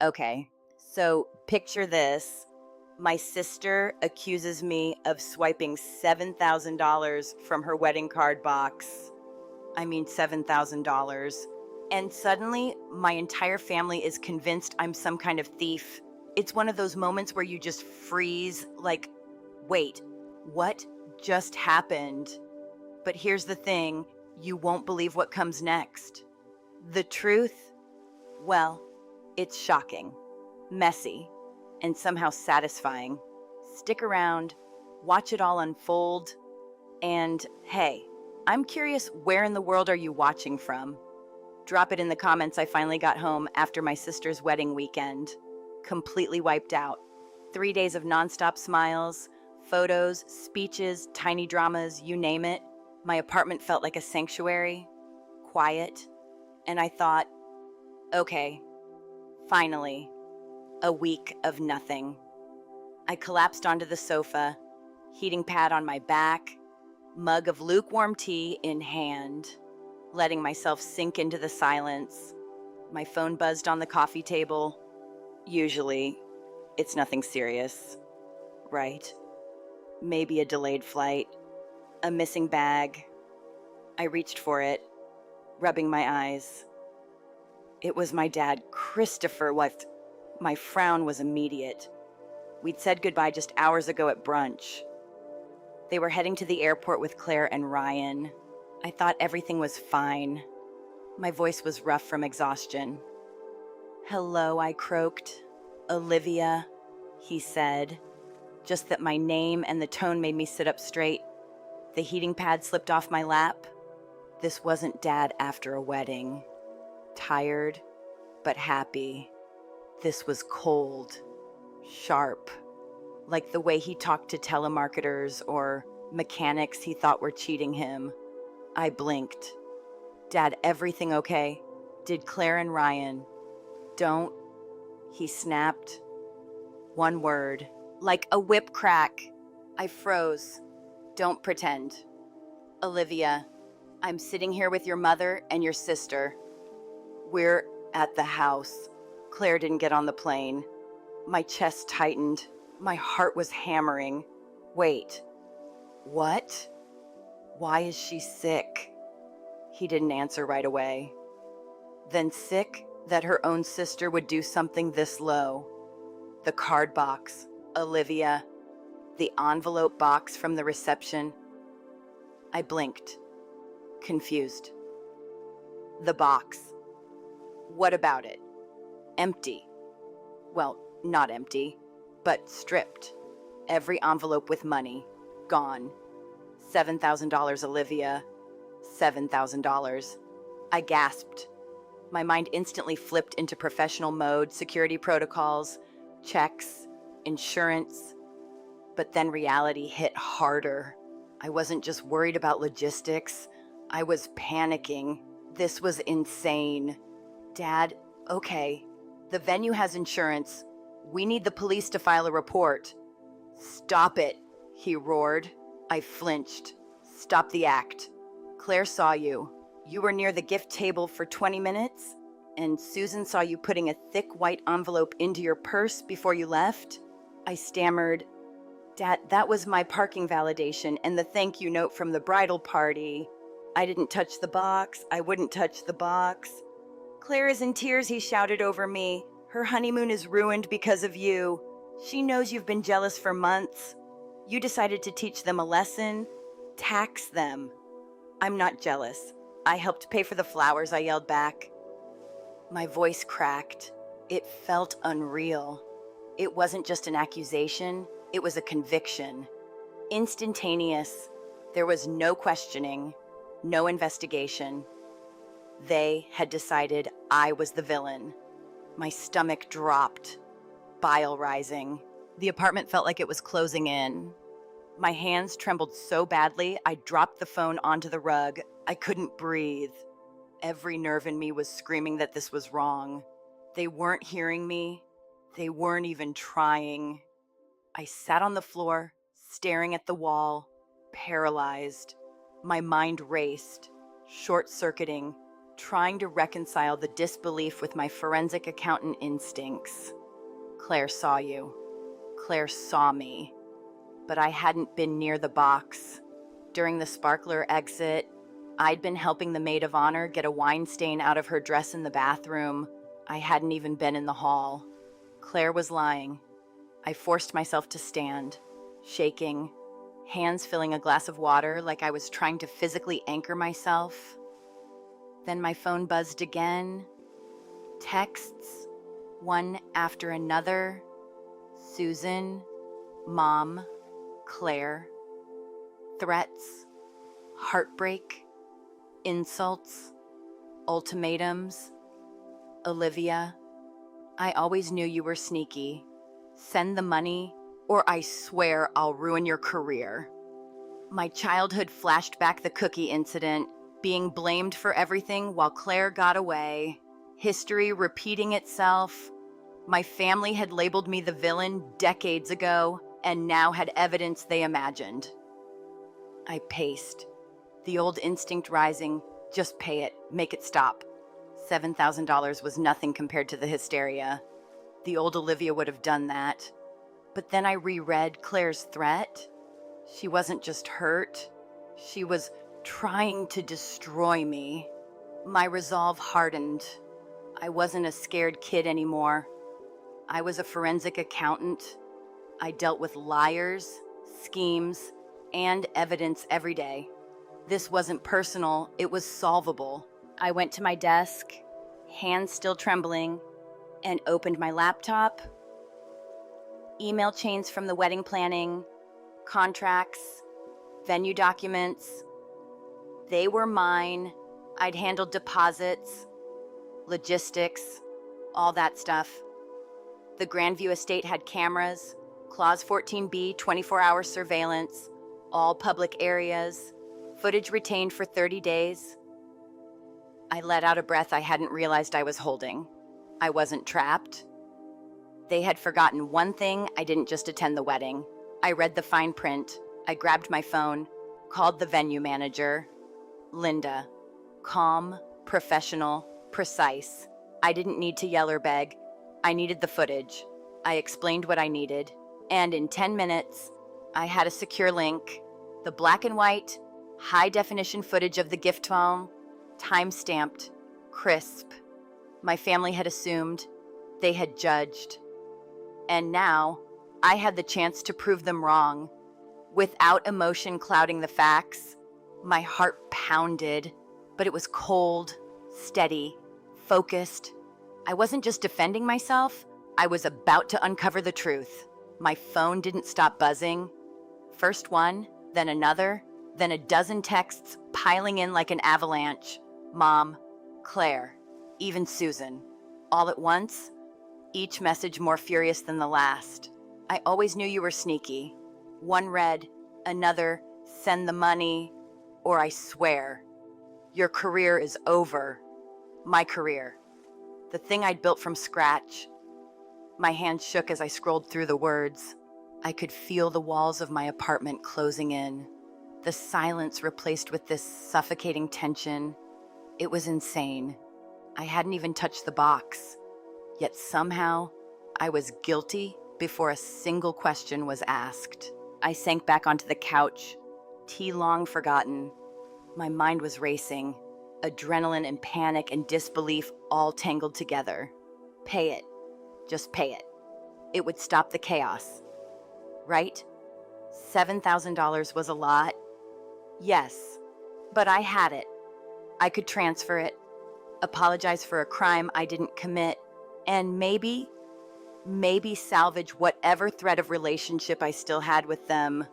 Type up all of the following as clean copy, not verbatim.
Okay, so picture this. My sister accuses me of swiping $7,000 from her wedding card box. I mean, $7,000. And suddenly, my entire family is convinced I'm some kind of thief. It's one of those moments where you just freeze, like, wait, what just happened? But here's the thing, you won't believe what comes next. The truth, well, it's shocking, messy, and somehow satisfying. Stick around, watch it all unfold, and hey, I'm curious, where in the world are you watching from? Drop it in the comments. I finally got home after my sister's wedding weekend. Completely wiped out. 3 days of nonstop smiles, photos, speeches, tiny dramas, you name it. My apartment felt like a sanctuary, quiet, and I thought, okay, finally, a week of nothing. I collapsed onto the sofa, heating pad on my back, mug of lukewarm tea in hand, letting myself sink into the silence. My phone buzzed on the coffee table. Usually, it's nothing serious, right? Maybe a delayed flight, a missing bag. I reached for it, rubbing my eyes. It was my dad, Christopher. What? My frown was immediate. We'd said goodbye just hours ago at brunch. They were heading to the airport with Claire and Ryan. I thought everything was fine. My voice was rough from exhaustion. "Hello," I croaked. "Olivia," he said. Just that my name and the tone made me sit up straight. The heating pad slipped off my lap. This wasn't Dad after a wedding. Tired, but happy. This was cold, sharp, like the way he talked to telemarketers or mechanics he thought were cheating him. I blinked. "Dad, everything okay? Did Claire and Ryan?" "Don't," he snapped. One word, like a whip crack. I froze. "Don't pretend. Olivia, I'm sitting here with your mother and your sister. We're at the house." Claire didn't get on the plane. My chest tightened. My heart was hammering. Wait, what? Why is she sick? He didn't answer right away. Then sick that her own sister would do something this low. The card box, Olivia. The envelope box from the reception. I blinked, confused. The box. What about it? Empty. Well, not empty, but stripped. Every envelope with money, gone. $7,000, Olivia. $7,000. I gasped. My mind instantly flipped into professional mode, security protocols, checks, insurance. But then reality hit harder. I wasn't just worried about logistics. I was panicking. This was insane. "Dad, okay. The venue has insurance. We need the police to file a report." "Stop it," he roared. I flinched. "Stop the act. Claire saw you. You were near the gift table for 20 minutes, and Susan saw you putting a thick white envelope into your purse before you left." I stammered, "Dad, that was my parking validation and the thank you note from the bridal party. I didn't touch the box. I wouldn't touch the box." "Claire is in tears," he shouted over me. "Her honeymoon is ruined because of you. She knows you've been jealous for months. You decided to teach them a lesson. Tax them." "I'm not jealous. I helped pay for the flowers," I yelled back. My voice cracked. It felt unreal. It wasn't just an accusation, it was a conviction. Instantaneous. There was no questioning, no investigation. They had decided I was the villain. My stomach dropped, bile rising. The apartment felt like it was closing in. My hands trembled so badly, I dropped the phone onto the rug. I couldn't breathe. Every nerve in me was screaming that this was wrong. They weren't hearing me. They weren't even trying. I sat on the floor, staring at the wall, paralyzed. My mind raced, short-circuiting, trying to reconcile the disbelief with my forensic accountant instincts. Claire saw you. Claire saw me. But I hadn't been near the box. During the sparkler exit, I'd been helping the maid of honor get a wine stain out of her dress in the bathroom. I hadn't even been in the hall. Claire was lying. I forced myself to stand, shaking, hands filling a glass of water like I was trying to physically anchor myself. Then my phone buzzed again. Texts, one after another. Susan, Mom, Claire. Threats, heartbreak, insults, ultimatums. Olivia, I always knew you were sneaky. Send the money, or I swear I'll ruin your career. My childhood flashed back the cookie incident, being blamed for everything while Claire got away. History repeating itself. My family had labeled me the villain decades ago, and now had evidence they imagined. I paced, the old instinct rising. Just pay it, make it stop. $7,000 was nothing compared to the hysteria. The old Olivia would have done that. But then I reread Claire's threat. She wasn't just hurt. She was trying to destroy me. My resolve hardened. I wasn't a scared kid anymore. I was a forensic accountant. I dealt with liars, schemes, and evidence every day. This wasn't personal, it was solvable. I went to my desk, hands still trembling, and opened my laptop. Email chains from the wedding planning, contracts, venue documents. They were mine. I'd handled deposits, logistics, all that stuff. The Grandview estate had cameras, Clause 14B, 24-hour surveillance, all public areas, footage retained for 30 days. I let out a breath I hadn't realized I was holding. I wasn't trapped. They had forgotten one thing: I didn't just attend the wedding. I read the fine print. I grabbed my phone, called the venue manager. Linda. Calm, professional, precise. I didn't need to yell or beg. I needed the footage. I explained what I needed. And in 10 minutes, I had a secure link. The black and white, high-definition footage of the gift home, time-stamped, crisp. My family had assumed, they had judged. And now, I had the chance to prove them wrong. Without emotion clouding the facts, my heart pounded, but it was cold, steady, focused. I wasn't just defending myself, I was about to uncover the truth. My phone didn't stop buzzing. First one, then another, then a dozen texts piling in like an avalanche. Mom, Claire, even Susan. All at once, each message more furious than the last. I always knew you were sneaky. One read, another, send the money, or I swear, your career is over. My career. The thing I'd built from scratch. My hands shook as I scrolled through the words. I could feel the walls of my apartment closing in. The silence replaced with this suffocating tension. It was insane. I hadn't even touched the box. Yet somehow, I was guilty before a single question was asked. I sank back onto the couch, tea long forgotten. My mind was racing, adrenaline and panic and disbelief all tangled together. Pay it. Just pay it. It would stop the chaos. Right? $7,000 was a lot. Yes, but I had it. I could transfer it, apologize for a crime I didn't commit, and maybe salvage whatever thread of relationship I still had with them.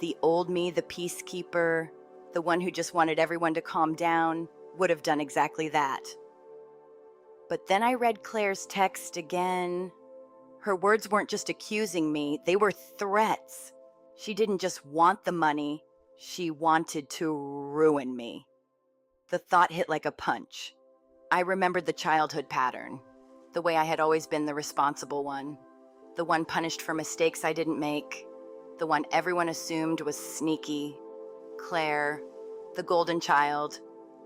The old me, the peacekeeper, the one who just wanted everyone to calm down, would have done exactly that. But then I read Claire's text again. Her words weren't just accusing me, they were threats. She didn't just want the money, she wanted to ruin me. The thought hit like a punch. I remembered the childhood pattern, the way I had always been the responsible one, the one punished for mistakes I didn't make, the one everyone assumed was sneaky. Claire, the golden child,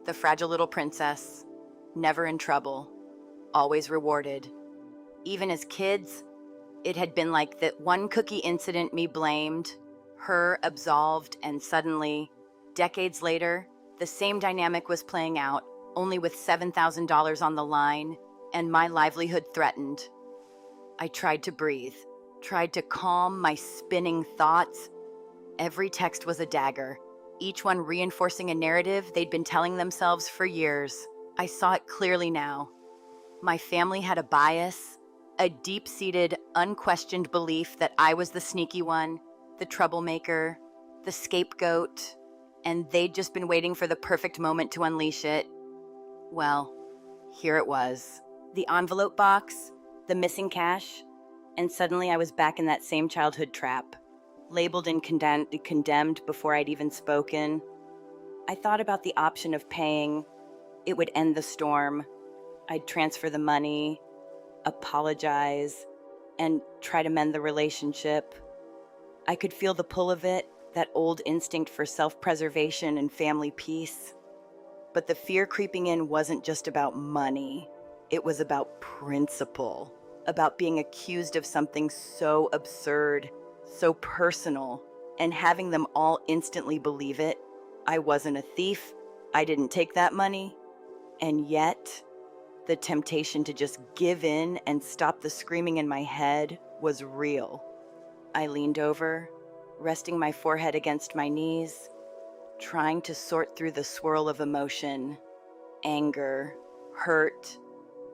the fragile little princess. never in trouble, always rewarded. Even as kids, it had been like that one cookie incident me blamed, her absolved, and suddenly, decades later, the same dynamic was playing out, only with $7,000 on the line and my livelihood threatened. I tried to breathe, tried to calm my spinning thoughts. Every text was a dagger, each one reinforcing a narrative they'd been telling themselves for years. I saw it clearly now. My family had a bias, a deep-seated, unquestioned belief that I was the sneaky one, the troublemaker, the scapegoat, and they'd just been waiting for the perfect moment to unleash it. Well, here it was. The envelope box, the missing cash, and suddenly I was back in that same childhood trap, labeled and condemned before I'd even spoken. I thought about the option of paying. It would end the storm. I'd transfer the money, apologize, and try to mend the relationship. I could feel the pull of it, that old instinct for self-preservation and family peace. But the fear creeping in wasn't just about money. It was about principle, about being accused of something so absurd, so personal, and having them all instantly believe it. I wasn't a thief. I didn't take that money. And yet, the temptation to just give in and stop the screaming in my head was real. I leaned over, resting my forehead against my knees, trying to sort through the swirl of emotion, anger, hurt,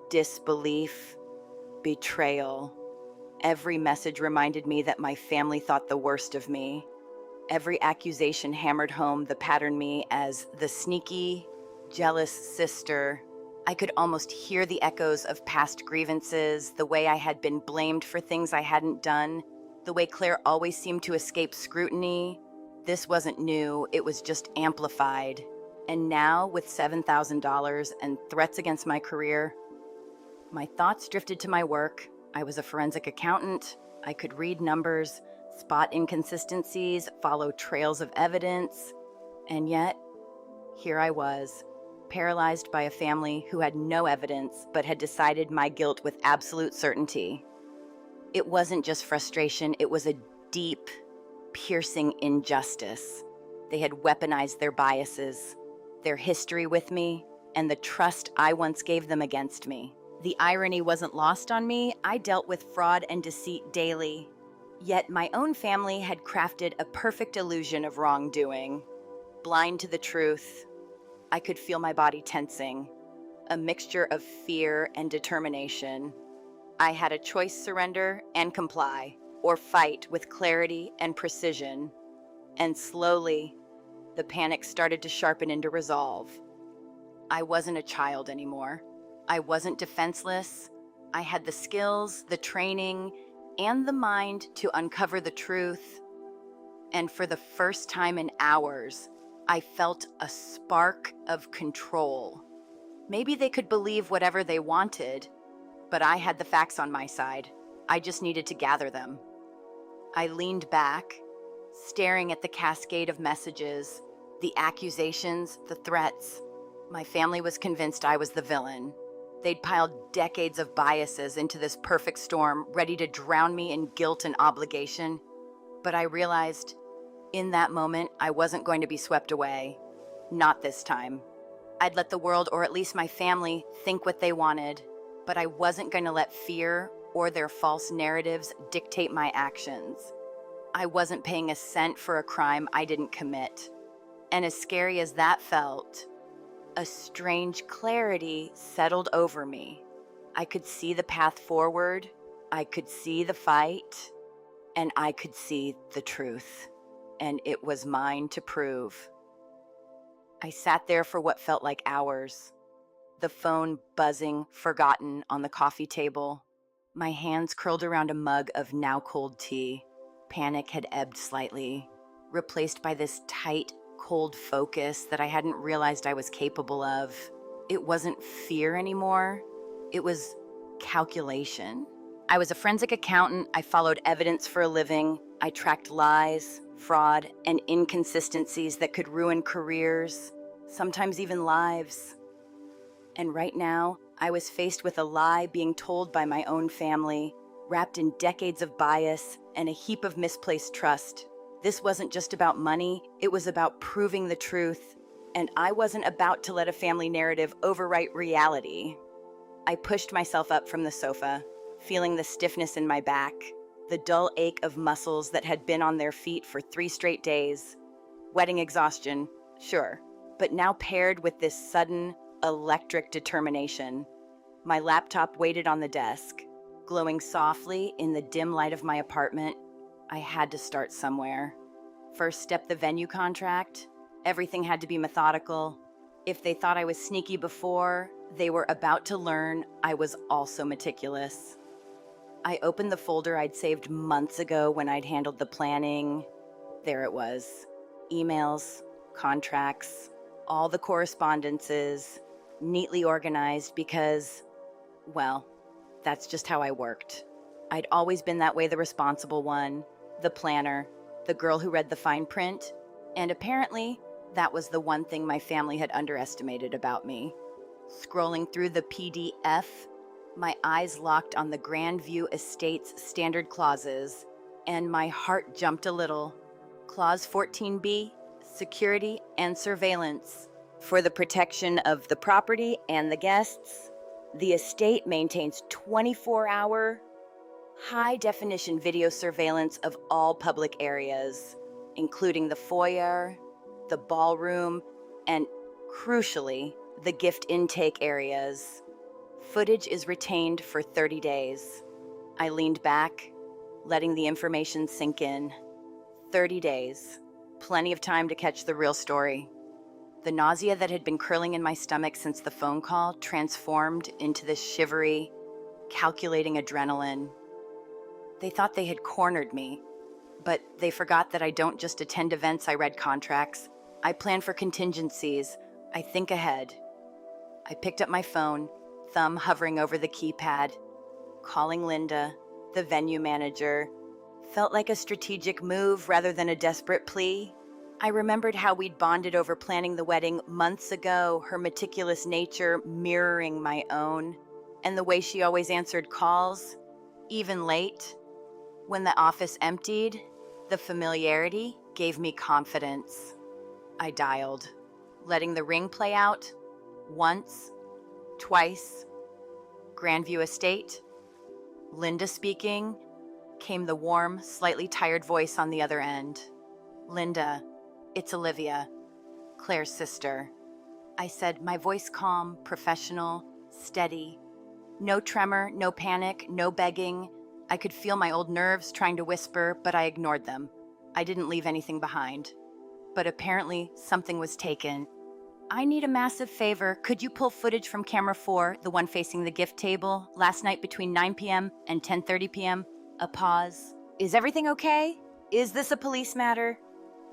disbelief, betrayal. Every message reminded me that my family thought the worst of me. Every accusation hammered home the pattern me as the sneaky, jealous sister. I could almost hear the echoes of past grievances, the way I had been blamed for things I hadn't done, the way Claire always seemed to escape scrutiny. This wasn't new, it was just amplified. And now, with $7,000 and threats against my career, my thoughts drifted to my work. I was a forensic accountant. I could read numbers, spot inconsistencies, follow trails of evidence. And yet, here I was, paralyzed by a family who had no evidence but had decided my guilt with absolute certainty. It wasn't just frustration, it was a deep, piercing injustice. They had weaponized their biases, their history with me, and the trust I once gave them against me. The irony wasn't lost on me. I dealt with fraud and deceit daily. Yet my own family had crafted a perfect illusion of wrongdoing. Blind to the truth, I could feel my body tensing, a mixture of fear and determination. I had a choice: surrender and comply, or fight with clarity and precision. And slowly, the panic started to sharpen into resolve. I wasn't a child anymore. I wasn't defenseless. I had the skills, the training, and the mind to uncover the truth. And for the first time in hours, I felt a spark of control. Maybe they could believe whatever they wanted, but I had the facts on my side. I just needed to gather them. I leaned back, staring at the cascade of messages, the accusations, the threats. My family was convinced I was the villain. They'd piled decades of biases into this perfect storm, ready to drown me in guilt and obligation. But I realized, in that moment, I wasn't going to be swept away. Not this time. I'd let the world, or at least my family, think what they wanted, but I wasn't going to let fear or their false narratives dictate my actions. I wasn't paying a cent for a crime I didn't commit. And as scary as that felt, a strange clarity settled over me. I could see the path forward, I could see the fight, and I could see the truth. And it was mine to prove. I sat there for what felt like hours, the phone buzzing, forgotten, on the coffee table. My hands curled around a mug of now cold tea. Panic had ebbed slightly, replaced by this tight, cold focus that I hadn't realized I was capable of. It wasn't fear anymore. It was calculation. I was a forensic accountant. I followed evidence for a living. I tracked lies, fraud, and inconsistencies that could ruin careers, sometimes even lives. And right now, I was faced with a lie being told by my own family, wrapped in decades of bias and a heap of misplaced trust. This wasn't just about money, it was about proving the truth. And I wasn't about to let a family narrative overwrite reality. I pushed myself up from the sofa, feeling the stiffness in my back, the dull ache of muscles that had been on their feet for 3 straight days. Wedding exhaustion, sure, but now paired with this sudden, electric determination. My laptop waited on the desk, glowing softly in the dim light of my apartment. I had to start somewhere. First step, the venue contract. Everything had to be methodical. If they thought I was sneaky before, they were about to learn I was also meticulous. I opened the folder I'd saved months ago when I'd handled the planning. There it was. Emails, contracts, all the correspondences, neatly organized because, well, that's just how I worked. I'd always been that way, the responsible one, the planner, the girl who read the fine print, and apparently that was the one thing my family had underestimated about me. Scrolling through the PDF, my eyes locked on the Grandview Estates standard clauses, and my heart jumped a little. Clause 14B, security and surveillance. For the protection of the property and the guests, the estate maintains 24-hour, high-definition video surveillance of all public areas, including the foyer, the ballroom, and, crucially, the gift intake areas. Footage is retained for 30 days. I leaned back, letting the information sink in. 30 days. Plenty of time to catch the real story. The nausea that had been curling in my stomach since the phone call transformed into this shivery, calculating adrenaline. They thought they had cornered me, but they forgot that I don't just attend events. I read contracts. I plan for contingencies. I think ahead. I picked up my phone, thumb hovering over the keypad. Calling Linda, the venue manager, felt like a strategic move rather than a desperate plea. I remembered how we'd bonded over planning the wedding months ago, her meticulous nature mirroring my own, and the way she always answered calls, even late. When the office emptied, the familiarity gave me confidence. I dialed, letting the ring play out. Once, twice. Grandview Estate. Linda speaking. Came the warm, slightly tired voice on the other end. Linda, it's Olivia, Claire's sister. I said, my voice calm, professional, steady. No tremor, no panic, no begging. I could feel my old nerves trying to whisper, but I ignored them. I didn't leave anything behind. But apparently, something was taken. I need a massive favor. Could you pull footage from camera 4, the one facing the gift table, last night between 9 p.m. and 10:30 p.m.? A pause. Is everything okay? Is this a police matter?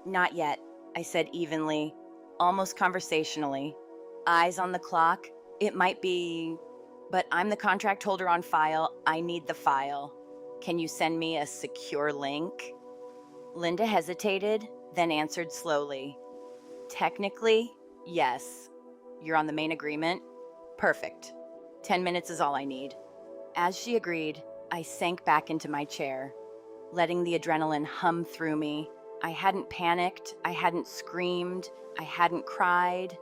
Not yet, I said evenly, almost conversationally. Eyes on the clock. It might be, but I'm the contract holder on file. I need the file. Can you send me a secure link? Linda hesitated, then answered slowly. Technically, yes. You're on the main agreement? Perfect. 10 minutes is all I need. As she agreed, I sank back into my chair, letting the adrenaline hum through me. I hadn't panicked, I hadn't screamed, I hadn't cried.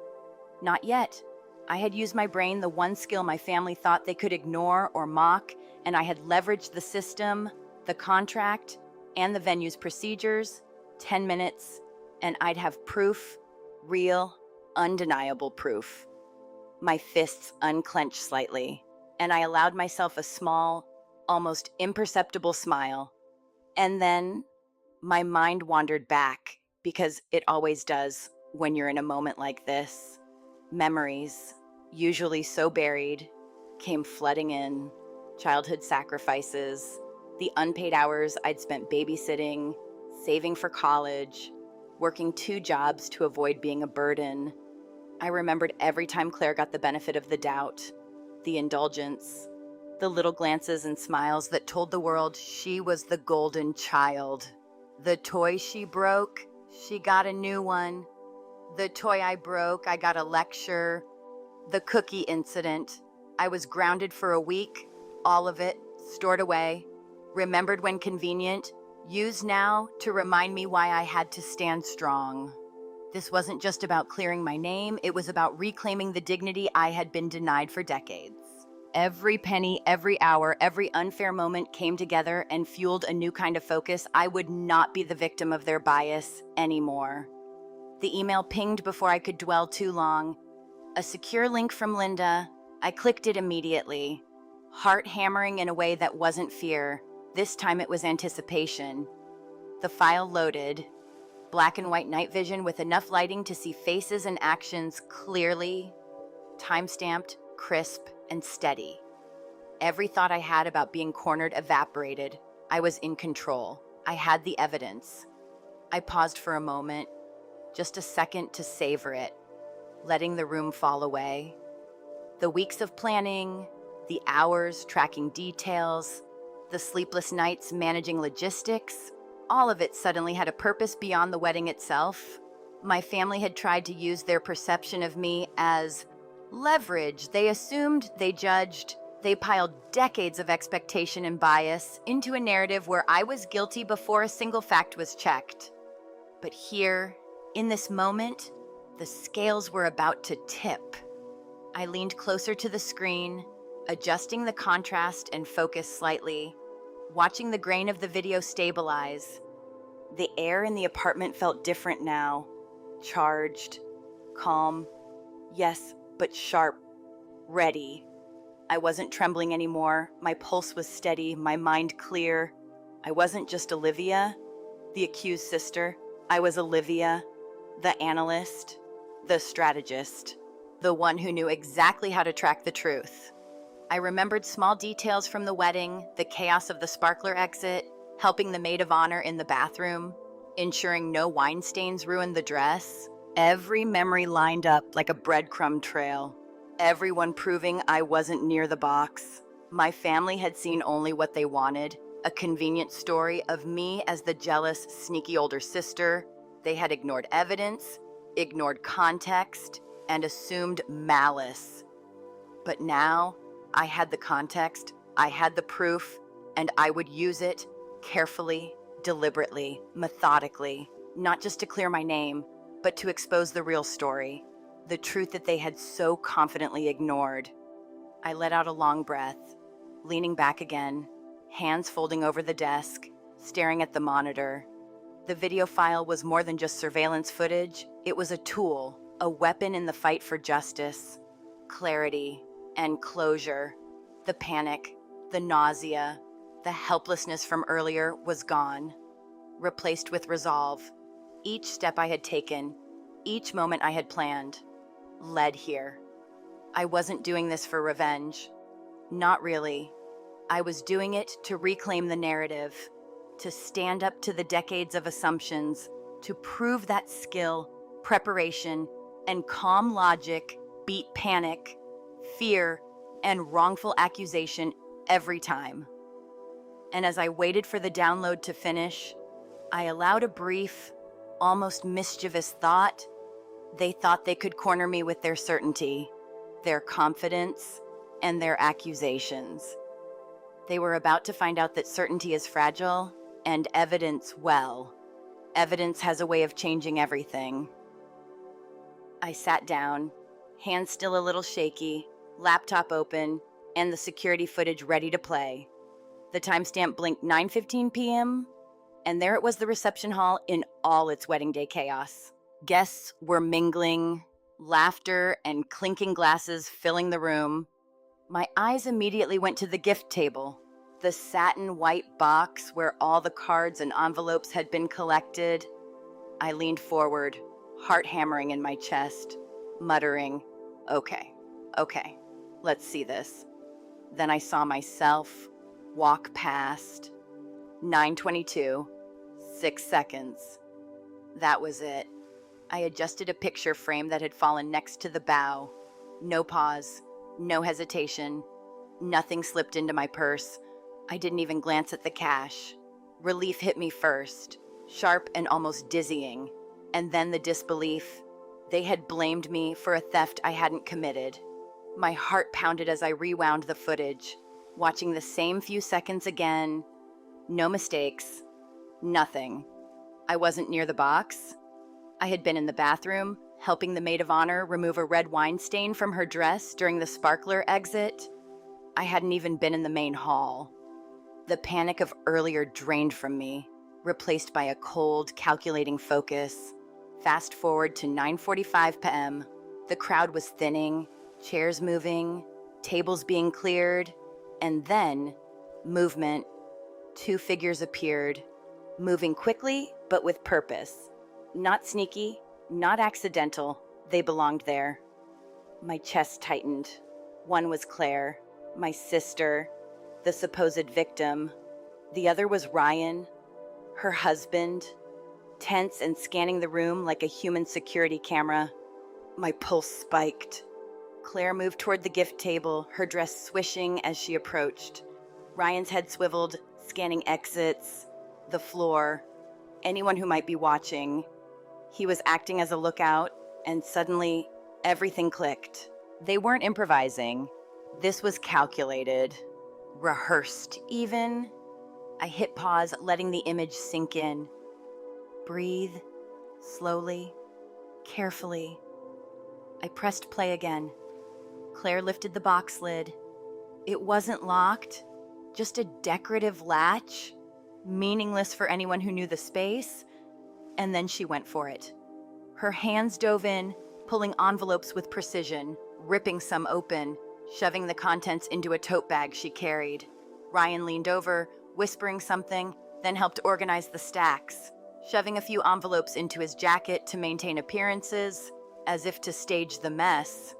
Not yet. I had used my brain, the one skill my family thought they could ignore or mock, and I had leveraged the system, the contract, and the venue's procedures. 10 minutes, and I'd have proof, real, undeniable proof. My fists unclenched slightly, and I allowed myself a small, almost imperceptible smile. And then my mind wandered back, because it always does when you're in a moment like this. Memories, usually so buried, came flooding in. Childhood sacrifices, the unpaid hours I'd spent babysitting, saving for college, working 2 jobs to avoid being a burden. I remembered every time Claire got the benefit of the doubt, the indulgence, the little glances and smiles that told the world she was the golden child. The toy she broke, she got a new one. The toy I broke, I got a lecture. The cookie incident. I was grounded for a week, all of it, stored away, remembered when convenient, used now to remind me why I had to stand strong. This wasn't just about clearing my name, it was about reclaiming the dignity I had been denied for decades. Every penny, every hour, every unfair moment came together and fueled a new kind of focus. I would not be the victim of their bias anymore. The email pinged before I could dwell too long. A secure link from Linda. I clicked it immediately. Heart hammering in a way that wasn't fear. This time it was anticipation. The file loaded. Black and white night vision with enough lighting to see faces and actions clearly. Time-stamped, crisp, and steady. Every thought I had about being cornered evaporated. I was in control. I had the evidence. I paused for a moment, just a second to savor it, letting the room fall away. The weeks of planning, the hours tracking details, the sleepless nights managing logistics, all of it suddenly had a purpose beyond the wedding itself. My family had tried to use their perception of me as leverage. They assumed, they judged, they piled decades of expectation and bias into a narrative where I was guilty before a single fact was checked. But here, in this moment, the scales were about to tip. I leaned closer to the screen, adjusting the contrast and focus slightly, watching the grain of the video stabilize. The air in the apartment felt different now, charged, calm, yes, but sharp, ready. I wasn't trembling anymore. My pulse was steady, my mind clear. I wasn't just Olivia, the accused sister. I was Olivia, the analyst, the strategist, the one who knew exactly how to track the truth. I remembered small details from the wedding, the chaos of the sparkler exit, helping the maid of honor in the bathroom, ensuring no wine stains ruined the dress. Every memory lined up like a breadcrumb trail. Everyone proving I wasn't near the box. My family had seen only what they wanted, a convenient story of me as the jealous, sneaky older sister. They had ignored evidence, ignored context, and assumed malice. But now, I had the context, I had the proof, and I would use it carefully, deliberately, methodically, not just to clear my name, but to expose the real story, the truth that they had so confidently ignored. I let out a long breath, leaning back again, hands folding over the desk, staring at the monitor. The video file was more than just surveillance footage. It was a tool, a weapon in the fight for justice, clarity, and closure. The panic, the nausea, the helplessness from earlier was gone, replaced with resolve. Each step I had taken, each moment I had planned, led here. I wasn't doing this for revenge. Not really. I was doing it to reclaim the narrative, to stand up to the decades of assumptions, to prove that skill, preparation, and calm logic beat panic, fear, and wrongful accusation every time. And as I waited for the download to finish, I allowed a brief, almost mischievous thought. They thought they could corner me with their certainty, their confidence, and their accusations. They were about to find out that certainty is fragile, and evidence, well, evidence has a way of changing everything. I sat down, hands still a little shaky, laptop open, and the security footage ready to play. The timestamp blinked 9:15 p.m., and there it was, the reception hall in all its wedding day chaos. Guests were mingling, laughter and clinking glasses filling the room. My eyes immediately went to the gift table, the satin white box where all the cards and envelopes had been collected. I leaned forward, heart hammering in my chest, muttering, okay, let's see this. Then I saw myself walk past. 9:22, 6 seconds. That was it. I adjusted a picture frame that had fallen next to the bow. No pause, no hesitation. Nothing slipped into my purse. I didn't even glance at the cash. Relief hit me first, sharp and almost dizzying. And then the disbelief. They had blamed me for a theft I hadn't committed. My heart pounded as I rewound the footage, watching the same few seconds again. No mistakes. Nothing. I wasn't near the box. I had been in the bathroom, helping the maid of honor remove a red wine stain from her dress during the sparkler exit. I hadn't even been in the main hall. The panic of earlier drained from me, replaced by a cold, calculating focus. Fast forward to 9:45 p.m. The crowd was thinning, chairs moving, tables being cleared, and then movement. 2 figures appeared, moving quickly but with purpose. Not sneaky, not accidental, they belonged there. My chest tightened. One was Claire, my sister, the supposed victim. The other was Ryan, her husband, tense and scanning the room like a human security camera. My pulse spiked. Claire moved toward the gift table, her dress swishing as she approached. Ryan's head swiveled, scanning exits, the floor, anyone who might be watching. He was acting as a lookout, and suddenly, everything clicked. They weren't improvising. This was calculated, rehearsed even. I hit pause, letting the image sink in. Breathe, slowly, carefully. I pressed play again. Claire lifted the box lid. It wasn't locked, just a decorative latch, meaningless for anyone who knew the space, and then she went for it. Her hands dove in, pulling envelopes with precision, ripping some open, shoving the contents into a tote bag she carried. Ryan leaned over, whispering something, then helped organize the stacks, shoving a few envelopes into his jacket to maintain appearances, as if to stage the mess.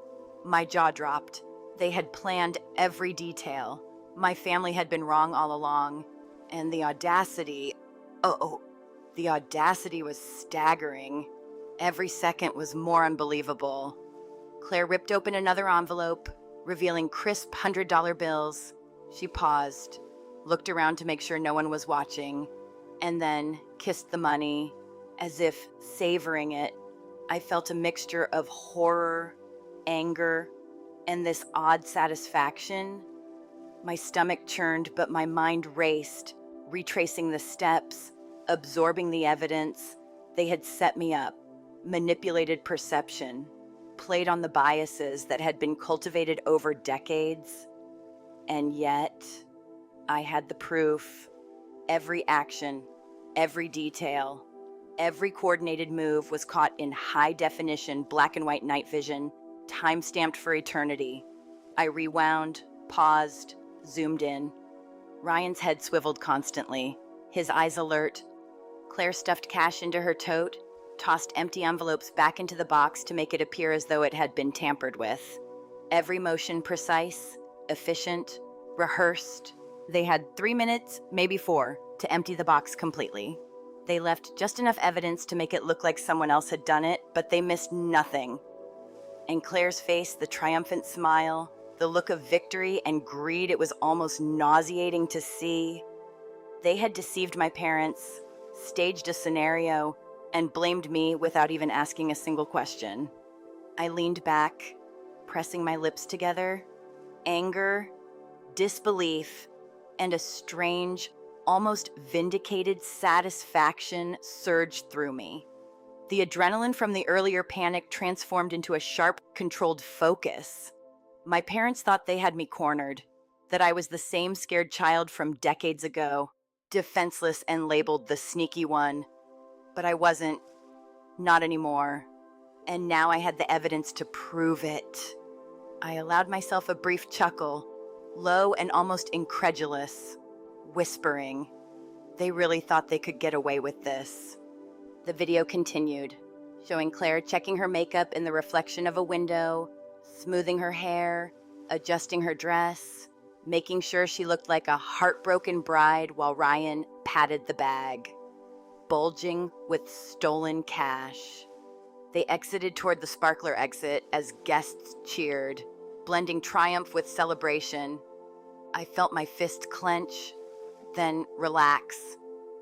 My jaw dropped. They had planned every detail. My family had been wrong all along, and the audacity, the audacity was staggering. Every second was more unbelievable. Claire ripped open another envelope, revealing crisp $100 bills. She paused, looked around to make sure no one was watching, and then kissed the money, as if savoring it. I felt a mixture of horror, anger, and this odd satisfaction. My stomach churned, but my mind raced, retracing the steps, absorbing the evidence. They had set me up, manipulated perception, played on the biases that had been cultivated over decades. And yet, I had the proof. Every action, every detail, every coordinated move was caught in high-definition black and white night vision, time-stamped for eternity. I rewound, paused, zoomed in. Ryan's head swiveled constantly, his eyes alert. Claire stuffed cash into her tote, tossed empty envelopes back into the box to make it appear as though it had been tampered with. Every motion precise, efficient, rehearsed. They had 3 minutes, maybe 4, to empty the box completely. They left just enough evidence to make it look like someone else had done it, but they missed nothing. In Claire's face, the triumphant smile, the look of victory and greed, it was almost nauseating to see. They had deceived my parents, staged a scenario, and blamed me without even asking a single question. I leaned back, pressing my lips together. Anger, disbelief, and a strange, almost vindicated satisfaction surged through me. The adrenaline from the earlier panic transformed into a sharp, controlled focus. My parents thought they had me cornered, that I was the same scared child from decades ago, defenseless and labeled the sneaky one. But I wasn't. Not anymore. And now I had the evidence to prove it. I allowed myself a brief chuckle, low and almost incredulous, whispering, they really thought they could get away with this. The video continued, showing Claire checking her makeup in the reflection of a window, smoothing her hair, adjusting her dress, making sure she looked like a heartbroken bride while Ryan patted the bag, bulging with stolen cash. They exited toward the sparkler exit as guests cheered, blending triumph with celebration. I felt my fist clench, then relax.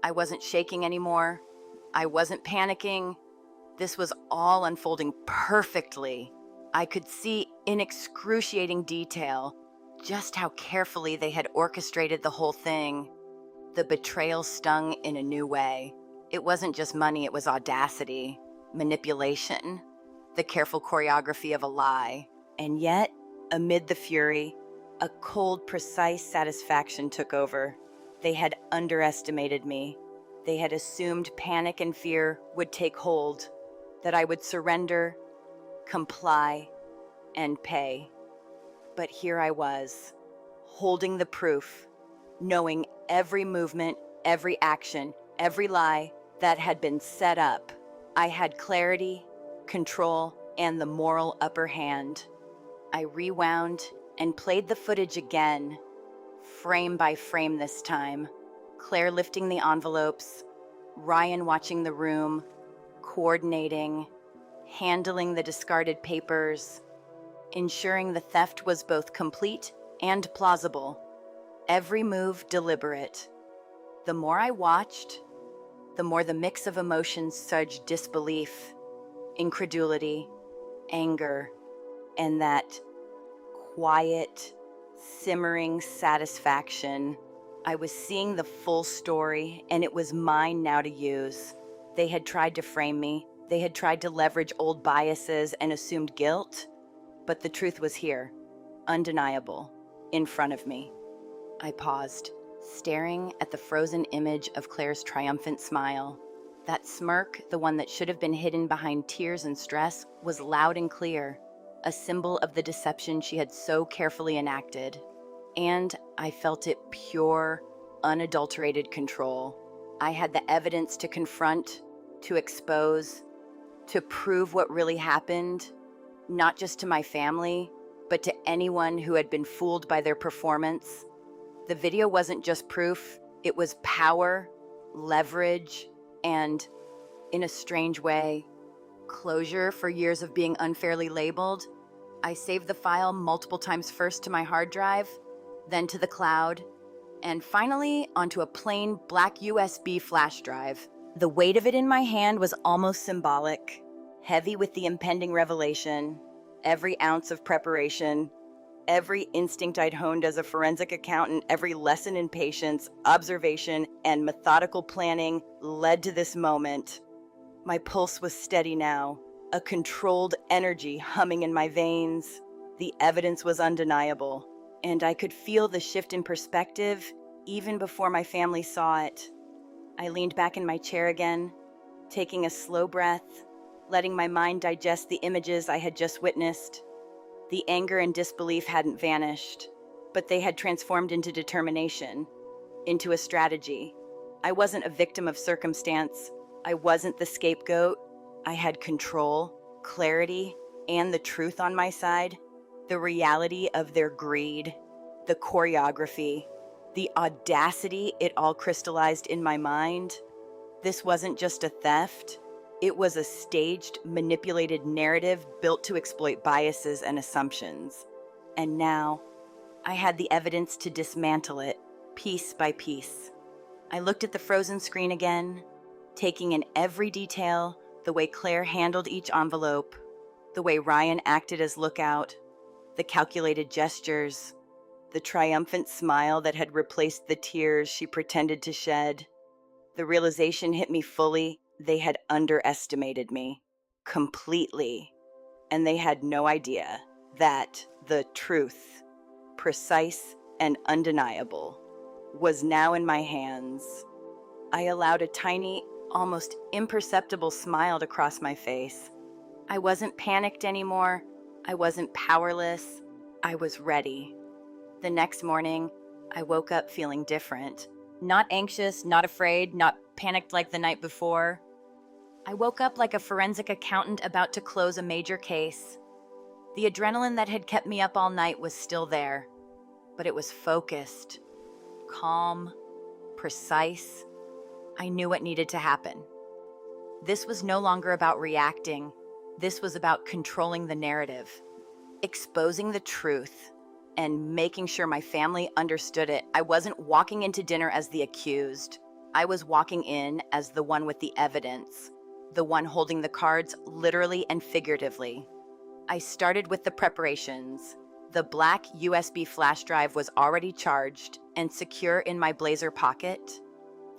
I wasn't shaking anymore. I wasn't panicking. This was all unfolding perfectly. I could see in excruciating detail, just how carefully they had orchestrated the whole thing. The betrayal stung in a new way. It wasn't just money, it was audacity, manipulation, the careful choreography of a lie. And yet, amid the fury, a cold, precise satisfaction took over. They had underestimated me. They had assumed panic and fear would take hold, that I would surrender, comply, and pay. But here I was, holding the proof, knowing every movement, every action, every lie that had been set up. I had clarity, control, and the moral upper hand. I rewound and played the footage again, frame by frame this time. Claire lifting the envelopes, Ryan watching the room, coordinating, handling the discarded papers, ensuring the theft was both complete and plausible. Every move deliberate. The more I watched, the more the mix of emotions surged: disbelief, incredulity, anger, and that quiet, simmering satisfaction. I was seeing the full story, and it was mine now to use. They had tried to frame me. They had tried to leverage old biases and assumed guilt. But the truth was here, undeniable, in front of me. I paused, staring at the frozen image of Claire's triumphant smile. That smirk, the one that should have been hidden behind tears and stress, was loud and clear, a symbol of the deception she had so carefully enacted. And I felt it pure, unadulterated control. I had the evidence to confront, to expose, to prove what really happened, not just to my family, but to anyone who had been fooled by their performance. The video wasn't just proof, it was power, leverage, and, in a strange way, closure for years of being unfairly labeled. I saved the file multiple times, first to my hard drive, then to the cloud, and finally onto a plain black USB flash drive. The weight of it in my hand was almost symbolic, heavy with the impending revelation. Every ounce of preparation, every instinct I'd honed as a forensic accountant, every lesson in patience, observation, and methodical planning led to this moment. My pulse was steady now, a controlled energy humming in my veins. The evidence was undeniable, and I could feel the shift in perspective even before my family saw it. I leaned back in my chair again, taking a slow breath, letting my mind digest the images I had just witnessed. The anger and disbelief hadn't vanished, but they had transformed into determination, into a strategy. I wasn't a victim of circumstance. I wasn't the scapegoat. I had control, clarity, and the truth on my side. The reality of their greed, the choreography, the audacity, it all crystallized in my mind. This wasn't just a theft. It was a staged, manipulated narrative built to exploit biases and assumptions. And now, I had the evidence to dismantle it, piece by piece. I looked at the frozen screen again, taking in every detail, the way Claire handled each envelope, the way Ryan acted as lookout, the calculated gestures, the triumphant smile that had replaced the tears she pretended to shed. The realization hit me fully. They had underestimated me completely, and they had no idea that the truth, precise and undeniable, was now in my hands. I allowed a tiny, almost imperceptible smile to cross my face. I wasn't panicked anymore. I wasn't powerless. I was ready. The next morning, I woke up feeling different. Not anxious, not afraid, not panicked like the night before. I woke up like a forensic accountant about to close a major case. The adrenaline that had kept me up all night was still there, but it was focused, calm, precise. I knew what needed to happen. This was no longer about reacting. This was about controlling the narrative, exposing the truth, and making sure my family understood it. I wasn't walking into dinner as the accused. I was walking in as the one with the evidence, the one holding the cards literally and figuratively. I started with the preparations. The black USB flash drive was already charged and secure in my blazer pocket.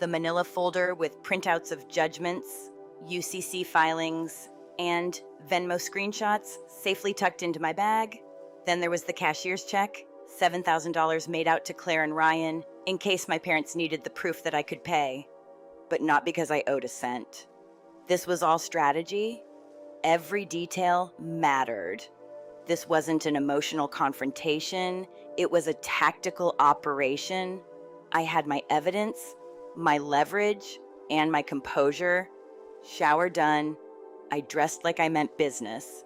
The manila folder with printouts of judgments, UCC filings, and Venmo screenshots safely tucked into my bag. Then there was the cashier's check, $7,000 made out to Claire and Ryan in case my parents needed the proof that I could pay, but not because I owed a cent. This was all strategy. Every detail mattered. This wasn't an emotional confrontation. It was a tactical operation. I had my evidence, my leverage, and my composure. Shower done. I dressed like I meant business.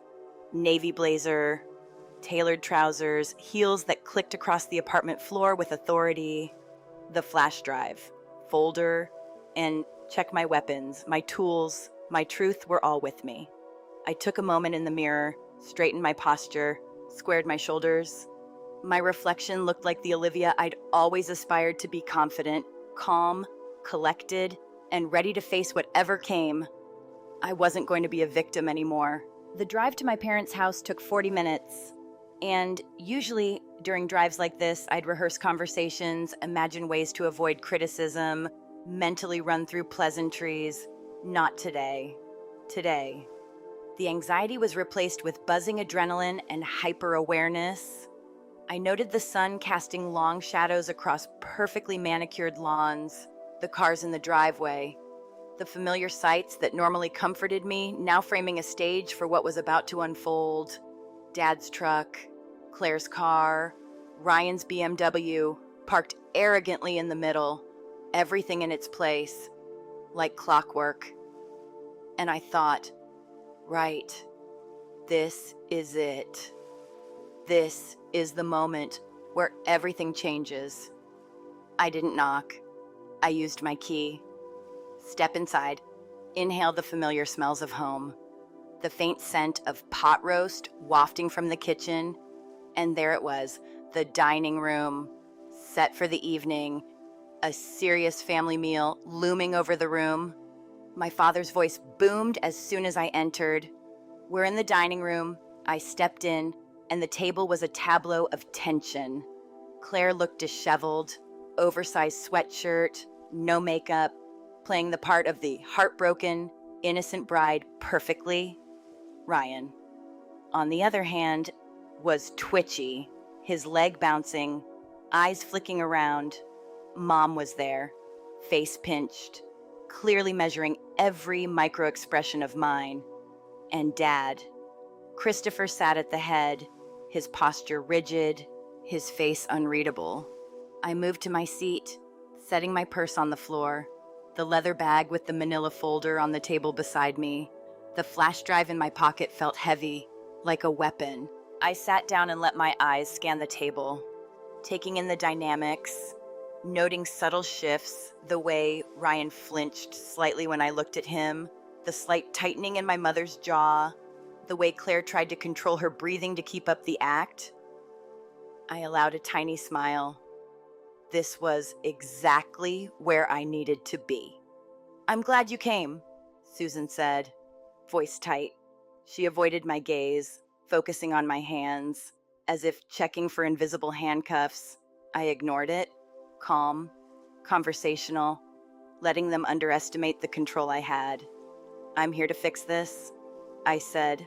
Navy blazer, tailored trousers, heels that clicked across the apartment floor with authority. The flash drive, folder, and check my weapons, my tools, my truth were all with me. I took a moment in the mirror, straightened my posture, squared my shoulders. My reflection looked like the Olivia I'd always aspired to be: confident, calm, collected, and ready to face whatever came. I wasn't going to be a victim anymore. The drive to my parents' house took 40 minutes. And usually, during drives like this, I'd rehearse conversations, imagine ways to avoid criticism, mentally run through pleasantries. Not today. Today, the anxiety was replaced with buzzing adrenaline and hyper-awareness. I noted the sun casting long shadows across perfectly manicured lawns, the cars in the driveway, the familiar sights that normally comforted me now framing a stage for what was about to unfold. Dad's truck, Claire's car, Ryan's BMW, parked arrogantly in the middle, everything in its place, like clockwork. And I thought, right, this is it. This is the moment where everything changes. I didn't knock. I used my key. Step inside, inhale the familiar smells of home. The faint scent of pot roast wafting from the kitchen, and there it was, the dining room, set for the evening, a serious family meal looming over the room. My father's voice boomed as soon as I entered. We're in the dining room. I stepped in, and the table was a tableau of tension. Claire looked disheveled, oversized sweatshirt, no makeup, playing the part of the heartbroken, innocent bride perfectly. Ryan, on the other hand, was twitchy, his leg bouncing, eyes flicking around. Mom was there, face pinched, clearly measuring every micro-expression of mine. And Dad, Christopher, sat at the head, his posture rigid, his face unreadable. I moved to my seat, setting my purse on the floor, the leather bag with the manila folder on the table beside me. The flash drive in my pocket felt heavy, like a weapon. I sat down and let my eyes scan the table, taking in the dynamics, noting subtle shifts, the way Ryan flinched slightly when I looked at him, the slight tightening in my mother's jaw, the way Claire tried to control her breathing to keep up the act. I allowed a tiny smile. This was exactly where I needed to be. "I'm glad you came," Susan said, voice tight. She avoided my gaze, focusing on my hands, as if checking for invisible handcuffs. I ignored it, calm, conversational, letting them underestimate the control I had. "I'm here to fix this," I said,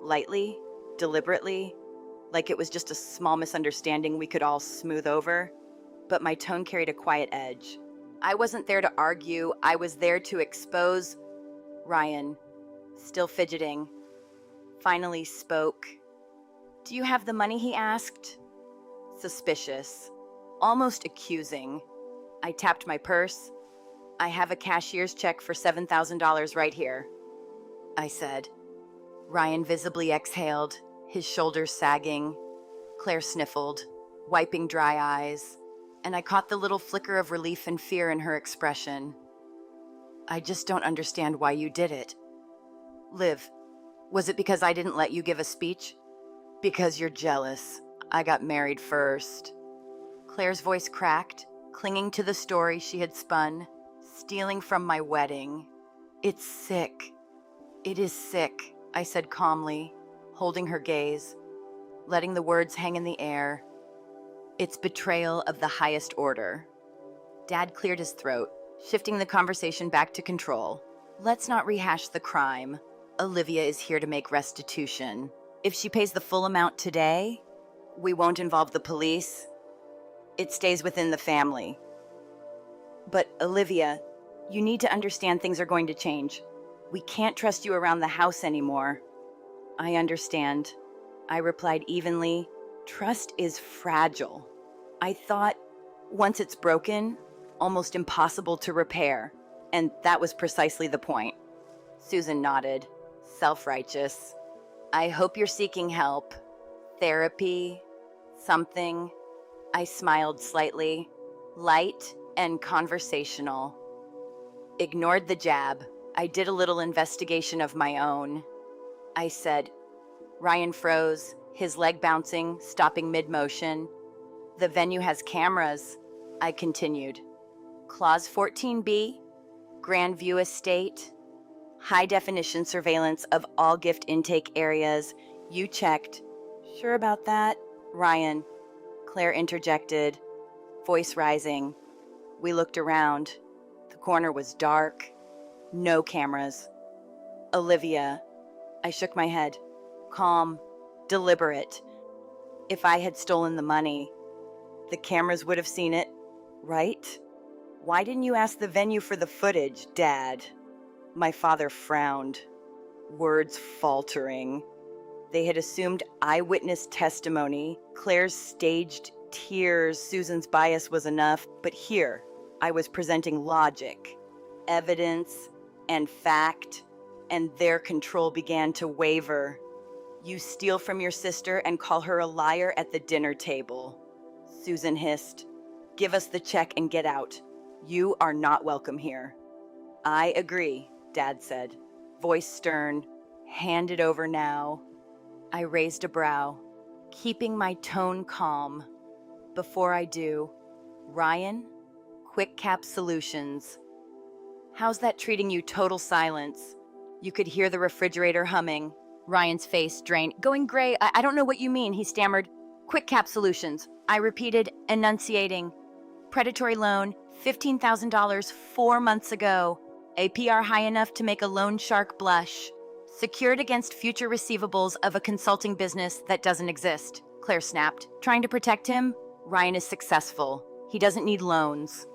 lightly, deliberately, like it was just a small misunderstanding we could all smooth over. But my tone carried a quiet edge. I wasn't there to argue. I was there to expose. Ryan, still fidgeting, finally spoke. "Do you have the money?" he asked. Suspicious, almost accusing. I tapped my purse. "I have a cashier's check for $7,000 right here," I said. Ryan visibly exhaled, his shoulders sagging. Claire sniffled, wiping dry eyes, and I caught the little flicker of relief and fear in her expression. "I just don't understand why you did it. Liv, was it because I didn't let you give a speech?" "Because you're jealous. I got married first." Claire's voice cracked, clinging to the story she had spun, stealing from my wedding. "It's sick. It is sick," I said calmly, holding her gaze, letting the words hang in the air. It's betrayal of the highest order. Dad cleared his throat, shifting the conversation back to control. Let's not rehash the crime. Olivia is here to make restitution. If she pays the full amount today, we won't involve the police. It stays within the family. But Olivia, you need to understand things are going to change. We can't trust you around the house anymore. I understand. I replied evenly. Trust is fragile. I thought once it's broken, almost impossible to repair. And that was precisely the point. Susan nodded, self-righteous. I hope you're seeking help. Therapy? Something? I smiled slightly, light and conversational. Ignored the jab. I did a little investigation of my own. I said. Ryan froze, his leg bouncing, stopping mid-motion. The venue has cameras, I continued. Clause 14B, Grandview Estate, high-definition surveillance of all gift intake areas. You checked. Sure about that? Ryan. Claire interjected, voice rising. We looked around. The corner was dark. No cameras. Olivia. I shook my head. Calm. Deliberate. If I had stolen the money, the cameras would have seen it, right? Why didn't you ask the venue for the footage, Dad? My father frowned, words faltering. They had assumed eyewitness testimony, Claire's staged tears, Susan's bias was enough, but here, I was presenting logic, evidence, and fact, and their control began to waver. You steal from your sister and call her a liar at the dinner table. Susan hissed. Give us the check and get out. You are not welcome here. I agree, Dad said, voice stern. Hand it over now. I raised a brow, keeping my tone calm. Before I do, Ryan, Quick Cap Solutions. How's that treating you? Total silence. You could hear the refrigerator humming. Ryan's face drained. Going gray. I don't know what you mean, he stammered. Quick Cap Solutions. I repeated, enunciating. Predatory loan, $15,000 4 months ago. APR high enough to make a loan shark blush. Secured against future receivables of a consulting business that doesn't exist. Claire snapped. Trying to protect him? Ryan is successful. He doesn't need loans.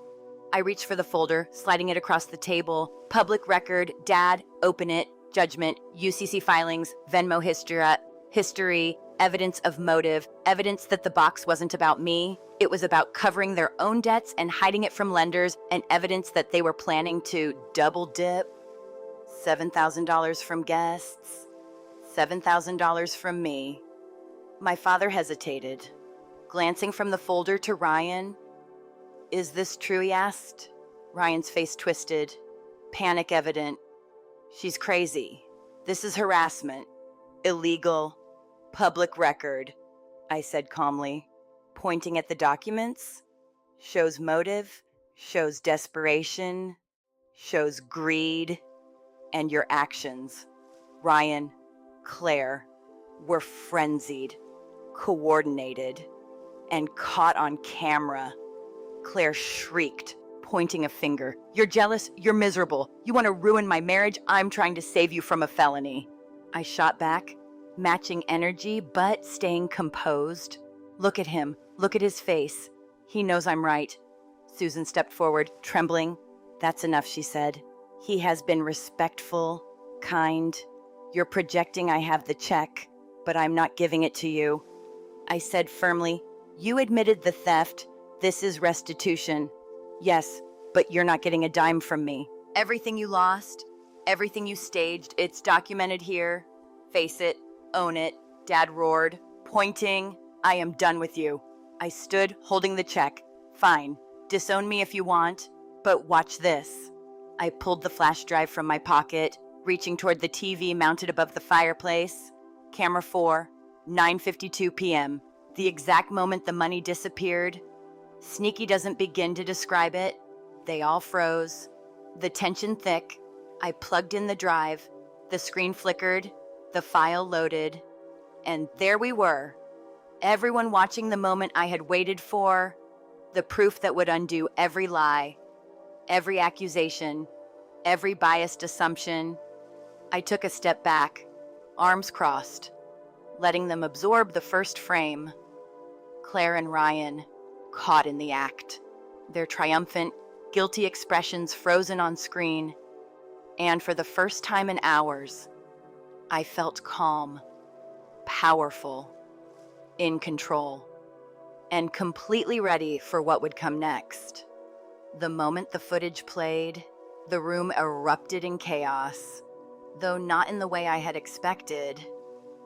I reached for the folder, sliding it across the table. Public record, Dad, open it, judgment, UCC filings, Venmo history, evidence of motive, evidence that the box wasn't about me. It was about covering their own debts and hiding it from lenders, and evidence that they were planning to double dip. $7,000 from guests, $7,000 from me. My father hesitated, glancing from the folder to Ryan. Is this true, he asked. Ryan's face twisted, panic evident. She's crazy. This is harassment. Illegal. Public record, I said calmly, pointing at the documents. Shows motive, shows desperation, shows greed, and your actions, Ryan, Claire, were frenzied, coordinated, and caught on camera. Claire shrieked, pointing a finger. You're jealous, you're miserable. You want to ruin my marriage? I'm trying to save you from a felony. I shot back, matching energy, but staying composed. Look at him. Look at his face. He knows I'm right. Susan stepped forward, trembling. That's enough, she said. He has been respectful, kind. You're projecting I have the check, but I'm not giving it to you. I said firmly, you admitted the theft. This is restitution. Yes, but you're not getting a dime from me. Everything you lost, everything you staged, it's documented here. Face it, own it, Dad roared, pointing. I am done with you. I stood, holding the check. Fine, disown me if you want, but watch this. I pulled the flash drive from my pocket, reaching toward the TV mounted above the fireplace. Camera 4, 9:52 p.m. The exact moment the money disappeared. Sneaky doesn't begin to describe it. They all froze. The tension thick. I plugged in the drive. The screen flickered. The file loaded. And there we were, everyone watching the moment I had waited for, the proof that would undo every lie, every accusation, every biased assumption. I took a step back, arms crossed, letting them absorb the first frame. Claire and Ryan, caught in the act, their triumphant, guilty expressions frozen on screen. And for the first time in hours, I felt calm, powerful, in control, and completely ready for what would come next. The moment the footage played, the room erupted in chaos, though not in the way I had expected.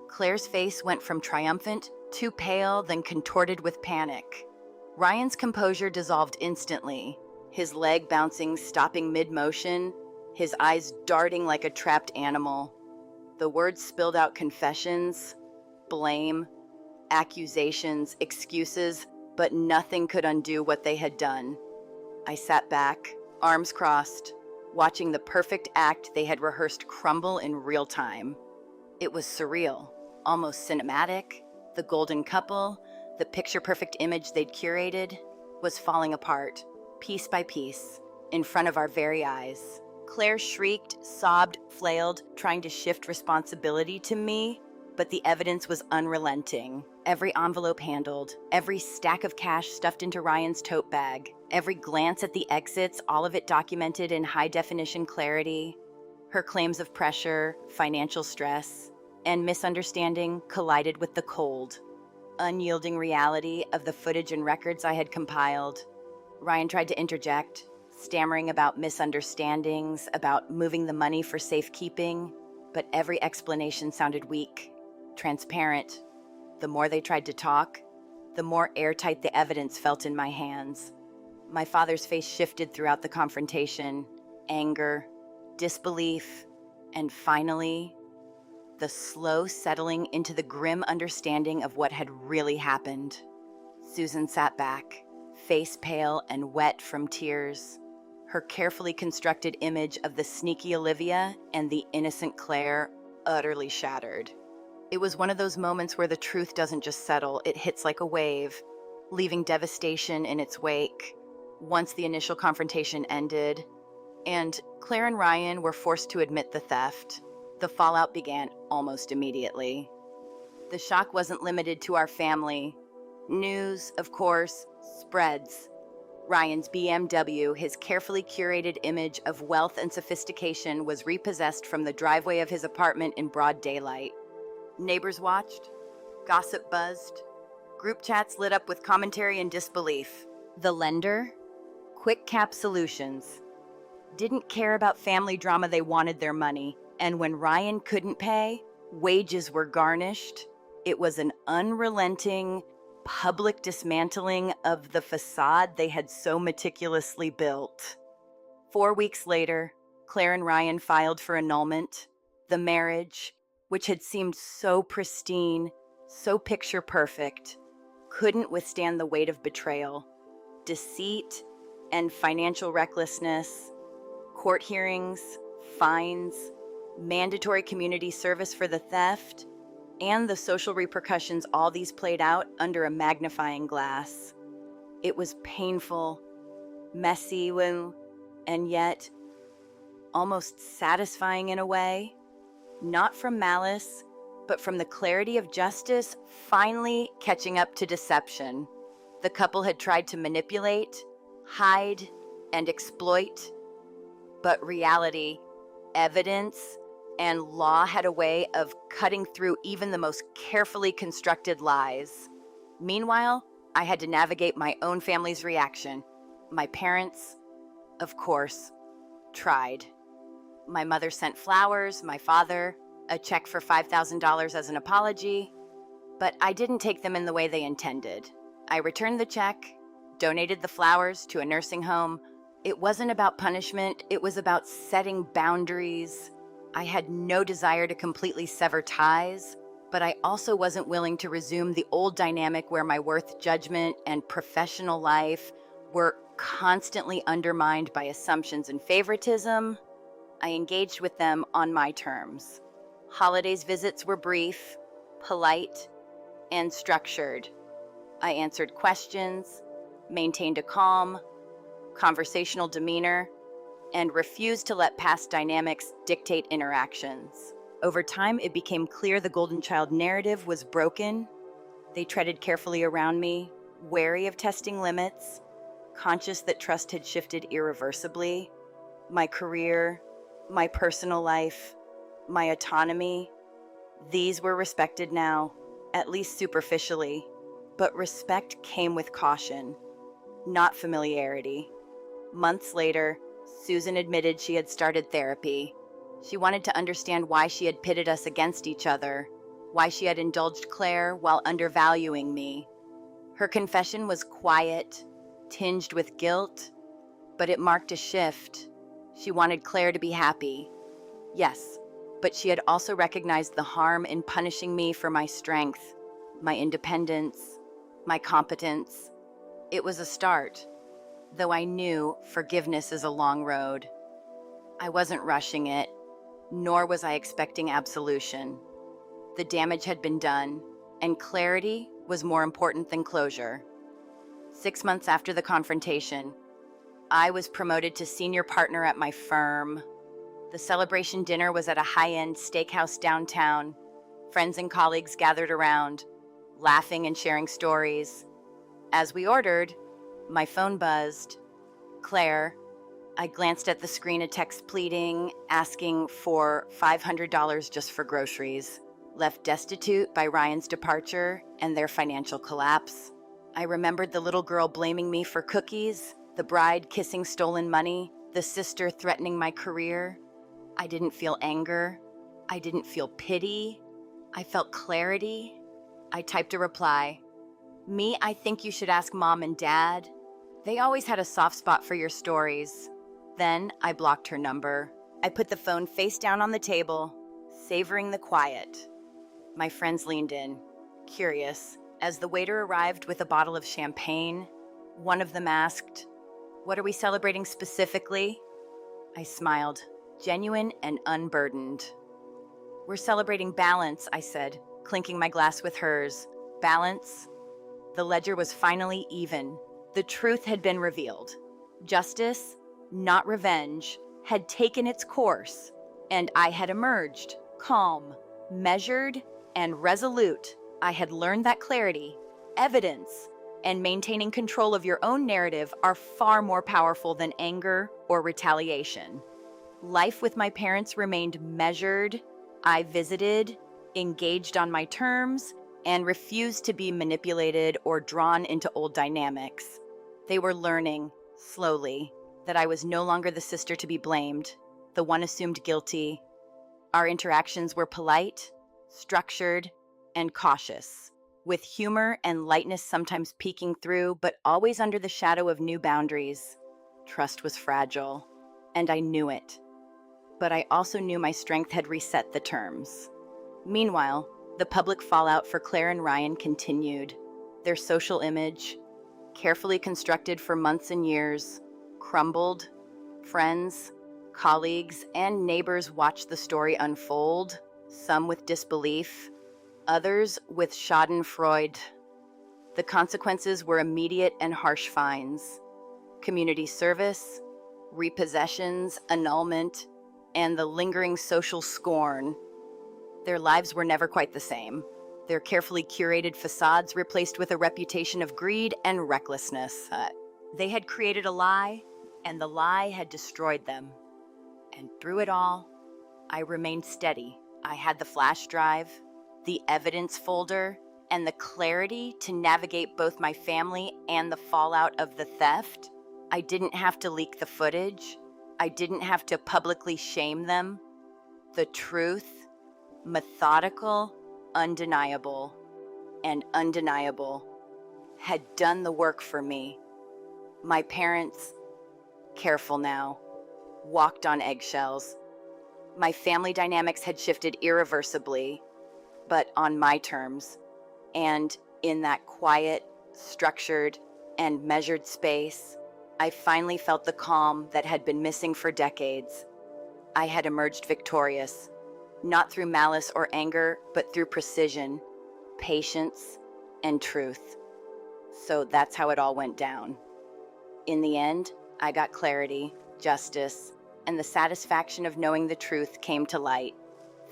Claire's face went from triumphant to pale, then contorted with panic. Ryan's composure dissolved instantly, his leg bouncing, stopping mid-motion, his eyes darting like a trapped animal. The words spilled out confessions, blame, accusations, excuses, but nothing could undo what they had done. I sat back, arms crossed, watching the perfect act they had rehearsed crumble in real time. It was surreal, almost cinematic. The golden couple, the picture-perfect image they'd curated, was falling apart, piece by piece, in front of our very eyes. Claire shrieked, sobbed, flailed, trying to shift responsibility to me, but the evidence was unrelenting. Every envelope handled, every stack of cash stuffed into Ryan's tote bag, every glance at the exits, all of it documented in high-definition clarity. Her claims of pressure, financial stress, and misunderstanding collided with the cold, unyielding reality of the footage and records I had compiled. Ryan tried to interject, stammering about misunderstandings, about moving the money for safekeeping, but every explanation sounded weak, transparent. The more they tried to talk, the more airtight the evidence felt in my hands. My father's face shifted throughout the confrontation, anger, disbelief, and finally, the slow settling into the grim understanding of what had really happened. Susan sat back, face pale and wet from tears, her carefully constructed image of the sneaky Olivia and the innocent Claire utterly shattered. It was one of those moments where the truth doesn't just settle, it hits like a wave, leaving devastation in its wake. Once the initial confrontation ended, and Claire and Ryan were forced to admit the theft, the fallout began almost immediately. The shock wasn't limited to our family. News, of course, spreads. Ryan's BMW, his carefully curated image of wealth and sophistication, was repossessed from the driveway of his apartment in broad daylight. Neighbors watched, gossip buzzed, group chats lit up with commentary and disbelief. The lender, Quick Cap Solutions, didn't care about family drama, they wanted their money. And when Ryan couldn't pay, wages were garnished. It was an unrelenting, public dismantling of the facade they had so meticulously built. 4 weeks later, Claire and Ryan filed for annulment. The marriage, which had seemed so pristine, so picture perfect, couldn't withstand the weight of betrayal, deceit, and financial recklessness. Court hearings, fines, mandatory community service for the theft, and the social repercussions, all these played out under a magnifying glass. It was painful, messy, and yet almost satisfying in a way, not from malice, but from the clarity of justice finally catching up to deception. The couple had tried to manipulate, hide, and exploit, but reality, evidence, and law had a way of cutting through even the most carefully constructed lies. Meanwhile, I had to navigate my own family's reaction. My parents, of course, tried. My mother sent flowers, my father, a check for $5,000 as an apology, but I didn't take them in the way they intended. I returned the check, donated the flowers to a nursing home. It wasn't about punishment, it was about setting boundaries. I had no desire to completely sever ties, but I also wasn't willing to resume the old dynamic where my worth judgment and professional life were constantly undermined by assumptions and favoritism. I engaged with them on my terms. Holidays visits were brief, polite, and structured. I answered questions, maintained a calm, conversational demeanor, and refused to let past dynamics dictate interactions. Over time, it became clear the golden child narrative was broken. They treaded carefully around me, wary of testing limits, conscious that trust had shifted irreversibly. My career, my personal life, my autonomy, these were respected now, at least superficially. But respect came with caution, not familiarity. Months later, Susan admitted she had started therapy. She wanted to understand why she had pitted us against each other, why she had indulged Claire while undervaluing me. Her confession was quiet, tinged with guilt, but it marked a shift. She wanted Claire to be happy. Yes, but she had also recognized the harm in punishing me for my strength, my independence, my competence. It was a start, though I knew forgiveness is a long road. I wasn't rushing it, nor was I expecting absolution. The damage had been done, and clarity was more important than closure. 6 months after the confrontation, I was promoted to senior partner at my firm. The celebration dinner was at a high-end steakhouse downtown. Friends and colleagues gathered around, laughing and sharing stories. As we ordered, my phone buzzed. Claire. I glanced at the screen, a text pleading, asking for $500 just for groceries. Left destitute by Ryan's departure and their financial collapse. I remembered the little girl blaming me for cookies, the bride kissing stolen money, the sister threatening my career. I didn't feel anger. I didn't feel pity. I felt clarity. I typed a reply. Me, I think you should ask Mom and Dad. They always had a soft spot for your stories. Then I blocked her number. I put the phone face down on the table, savoring the quiet. My friends leaned in, curious. As the waiter arrived with a bottle of champagne, one of them asked, "What are we celebrating specifically?" I smiled, genuine and unburdened. "We're celebrating balance," I said, clinking my glass with hers. Balance? The ledger was finally even. The truth had been revealed. Justice, not revenge, had taken its course, and I had emerged, calm, measured, and resolute. I had learned that clarity, evidence, and maintaining control of your own narrative are far more powerful than anger or retaliation. Life with my parents remained measured. I visited, engaged on my terms, and refused to be manipulated or drawn into old dynamics. They were learning, slowly, that I was no longer the sister to be blamed, the one assumed guilty. Our interactions were polite, structured, and cautious, with humor and lightness sometimes peeking through, but always under the shadow of new boundaries. Trust was fragile, and I knew it. But I also knew my strength had reset the terms. Meanwhile, the public fallout for Claire and Ryan continued. Their social image, carefully constructed for months and years, crumbled. Friends, colleagues, and neighbors watched the story unfold, some with disbelief, others with schadenfreude. The consequences were immediate and harsh fines, community service, repossessions, annulment, and the lingering social scorn. Their lives were never quite the same. Their carefully curated facades replaced with a reputation of greed and recklessness. They had created a lie, and the lie had destroyed them. And through it all, I remained steady. I had the flash drive, the evidence folder, and the clarity to navigate both my family and the fallout of the theft. I didn't have to leak the footage. I didn't have to publicly shame them. The truth, methodical, undeniable, and undeniable, had done the work for me. My parents, careful now, walked on eggshells. My family dynamics had shifted irreversibly, but on my terms. And in that quiet, structured, and measured space, I finally felt the calm that had been missing for decades. I had emerged victorious, not through malice or anger, but through precision, patience, and truth. So that's how it all went down. In the end, I got clarity, justice, and the satisfaction of knowing the truth came to light.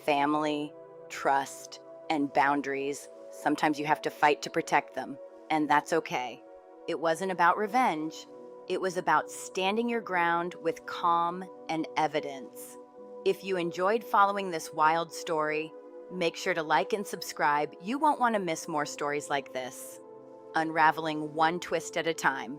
Family, trust, and boundaries. Sometimes you have to fight to protect them, and that's okay. It wasn't about revenge. It was about standing your ground with calm and evidence. If you enjoyed following this wild story, make sure to like and subscribe. You won't want to miss more stories like this, unraveling one twist at a time.